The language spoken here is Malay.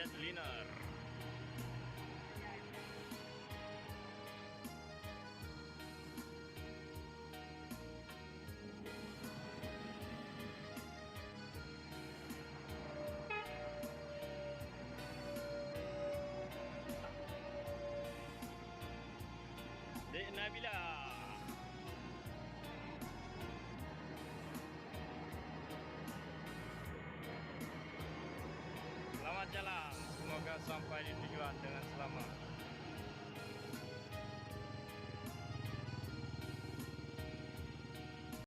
Jetliner. Dek Nabila. Selamat jalan, semoga sampai di tujuan dengan selamat.